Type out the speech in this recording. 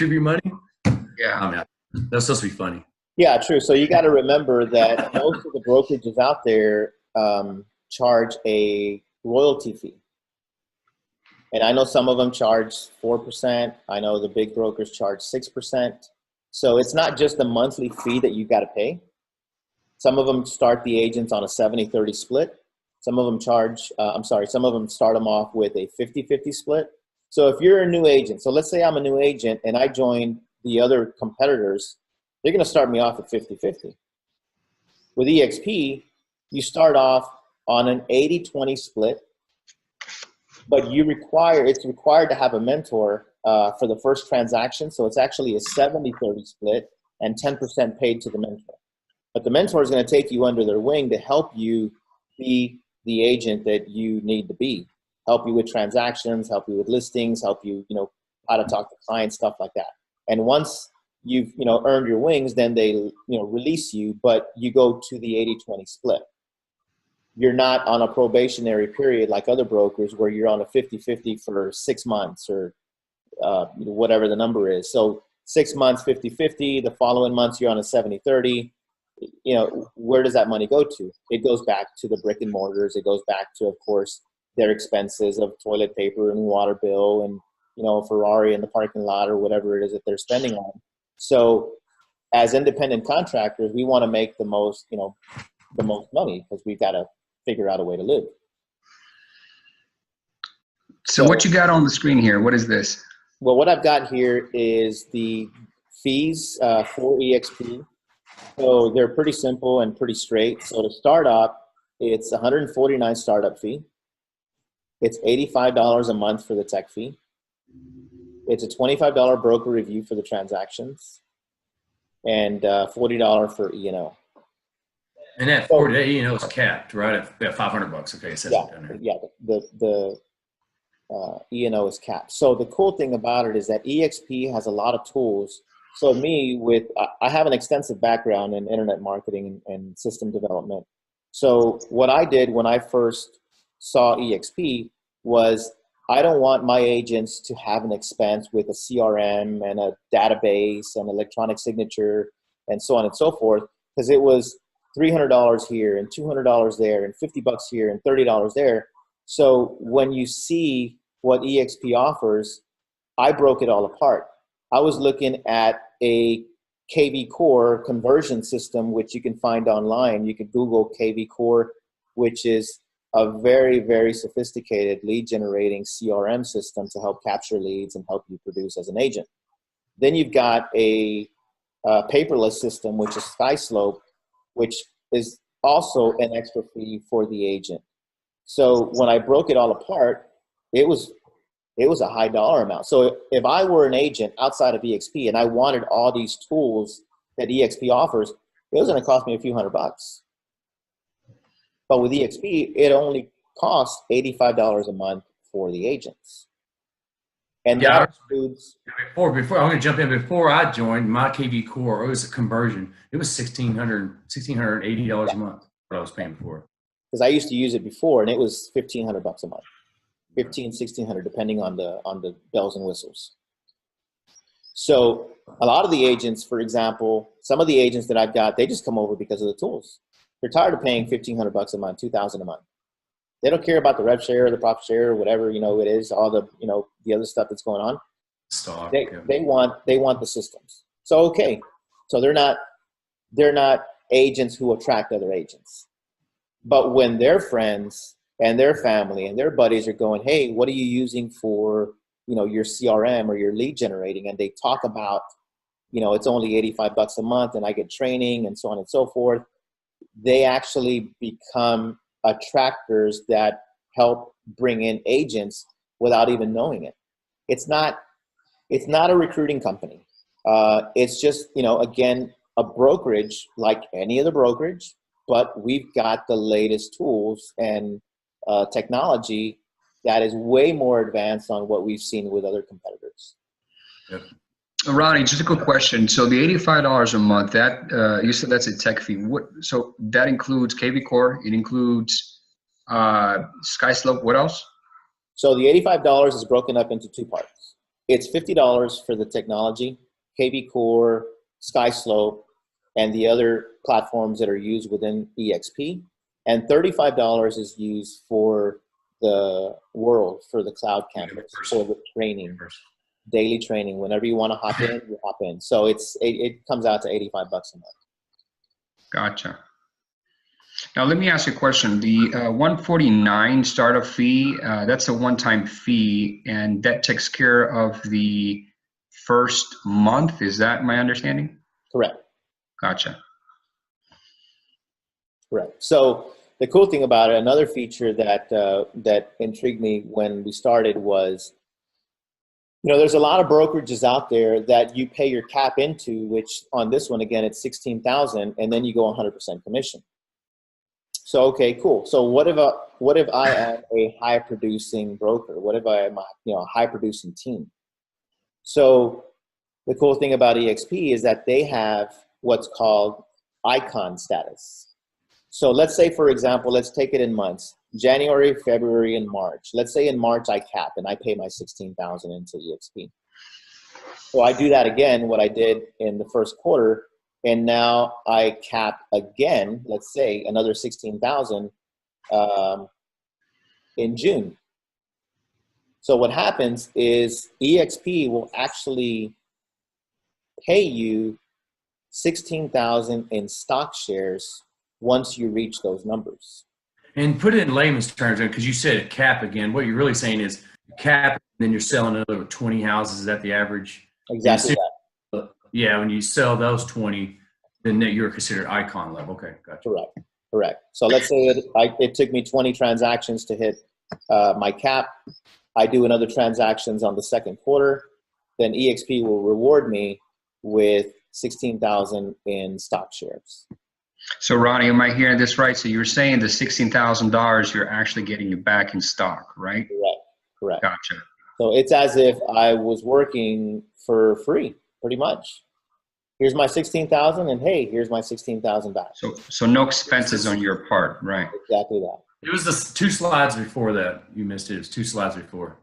contribute money. Yeah. I mean, that's supposed to be funny. Yeah, true. So you got to remember that most of the brokerages out there charge a royalty fee. And I know some of them charge 4%. I know the big brokers charge 6%. So it's not just the monthly fee that you got to pay. Some of them start the agents on a 70-30 split. Some of them some of them start them off with a 50-50 split. So if you're a new agent, so let's say I'm a new agent and I join the other competitors, they're going to start me off at 50-50. With EXP, you start off on an 80-20 split, but it's required to have a mentor for the first transaction. So it's actually a 70-30 split and 10% paid to the mentor. But the mentor is going to take you under their wing to help you be the agent that you need to be, help you with transactions, help you with listings, help you, how to talk to clients, stuff like that. And once you've, earned your wings, then they, release you, but you go to the 80-20 split. You're not on a probationary period like other brokers where you're on a 50-50 for 6 months or whatever the number is. So 6 months, 50-50, the following months you're on a 70-30. Where does that money go to? It goes back to the brick and mortars. It goes back to, of course, their expenses of toilet paper and water bill and, Ferrari in the parking lot or whatever it is that they're spending on. So as independent contractors, we want to make the most money because we've got to figure out a way to live. So what you got on the screen here? What is this? Well, what I've got here is the fees for EXP. So they're pretty simple and pretty straight. So to start off, it's $149 startup fee. It's $85 a month for the tech fee. It's a $25 broker review for the transactions, and $40 for E&O. And that 40 E&O is capped, right? At $500. Okay, it says it down there. Yeah. The E&O is capped. So the cool thing about it is that EXP has a lot of tools. So I have an extensive background in internet marketing and system development. So what I did when I first saw EXP was I don't want my agents to have an expense with a CRM and a database and electronic signature and so on and so forth, because it was $300 here and $200 there and $50 here and $30 there. So when you see what EXP offers, I broke it all apart. I was looking at a KV Core conversion system, which you can find online. You could Google KV Core, which is a very, very sophisticated lead generating CRM system to help capture leads and help you produce as an agent. Then you've got a paperless system, which is SkySlope, which is also an extra fee for the agent. So when I broke it all apart, it was a high dollar amount. So if I were an agent outside of EXP and I wanted all these tools that EXP offers, it was going to cost me a few $100. But with EXP, it only costs $85 a month for the agents. And that includes... Before I'm going to jump in. Before I joined my KV Core, it was a conversion. It was $1,680 a month what I was paying for. Because I used to use it before, and it was $1,500 a month. $1,500, $1,600, depending on the bells and whistles. So a lot of the agents, for example, some of the agents that I've got, they just come over because of the tools. They're tired of paying $1,500 a month, $2,000 a month. They don't care about the rev share, the profit share, or whatever it is, all the the other stuff that's going on. Stock, they want the systems. So okay, so they're not agents who attract other agents. But when their friends and their family and their buddies are going, hey, what are you using for, your CRM or your lead generating? And they talk about, it's only $85 a month and I get training and so on and so forth. They actually become attractors that help bring in agents without even knowing it. It's not a recruiting company. It's just, again, a brokerage like any other brokerage, but we've got the latest tools and technology that is way more advanced on what we've seen with other competitors. Yep. Ronnie, just a quick question. So the $85 a month, that you said that's a tech fee. So that includes KV Core, it includes SkySlope. What else? So the $85 is broken up into two parts. it's $50 for the technology, KV Core, SkySlope, and the other platforms that are used within EXP. And $35 is used for the world, for the cloud campus, for the training, daily training. Whenever you want to hop in, you hop in. So it comes out to $85 a month. Gotcha. Now let me ask you a question. The $149 startup fee, that's a one-time fee, and that takes care of the first month. Is that my understanding? Correct. Gotcha. Correct. So the cool thing about it, another feature that that intrigued me when we started was, you know, there's a lot of brokerages out there that you pay your cap into, which on this one, again, it's $16,000, and then you go 100% commission. So, okay, cool. So what if I am a high producing broker? What if I am a, you know, a high producing team? So the cool thing about EXP is that they have what's called icon status. So let's say, for example, let's take it in months, January, February, and March. Let's say in March I cap and I pay my $16,000 into EXP. So I do that again, what I did in the first quarter, and now I cap again, let's say another $16,000 in June. So what happens is EXP will actually pay you $16,000 in stock shares once you reach those numbers. And put it in layman's terms, because you said cap again. What you're really saying is cap, and then you're selling another 20 houses. Is that the average? Exactly that. Yeah, when you sell those 20, then you're considered icon level. Okay, gotcha. Correct. Correct. So let's say it took me 20 transactions to hit my cap. I do another transactions on the second quarter. Then EXP will reward me with $16,000 in stock shares. So Ronnie, am I hearing this right? So you're saying the $16,000 you're actually getting it back in stock, right? Correct. Correct. Gotcha. So it's as if I was working for free, pretty much. Here's my $16,000, and hey, here's my $16,000 back. So no expenses on your part, right? Exactly that. It was the 2 slides before that. You missed it. It was 2 slides before.